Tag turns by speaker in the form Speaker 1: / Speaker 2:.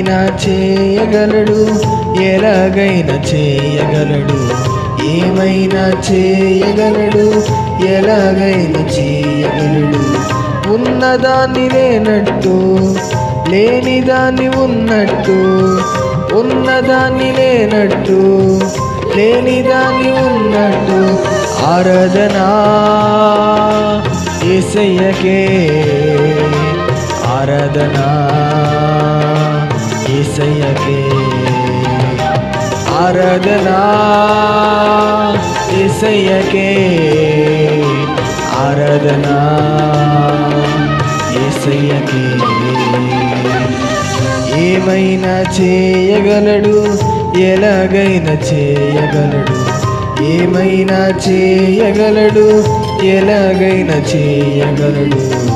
Speaker 1: ఏమైనా చేయగలడు, ఎలాగైనా చేయగలడు. ఏమైనా చేయగలడు, ఎలాగైనా చేయగలడు. ఉన్నదాన్ని లేనట్టు, లేనిదాన్ని ఉన్నట్టు. ఉన్నదాన్ని లేనట్టు, లేనిదాన్ని ఉన్నట్టు. ఆరాధనా యేసయ్యకే, ఆరాధనా యేసయ్యకే, ఆరాధనా యేసయ్యకే, ఆరాధనా యేసయ్యకే. ఏమైనా చేయగలడు, ఎలాగైనా చేయగలడు. ఏమైనా చేయగలడు, ఎలాగైనా చేయగలడు.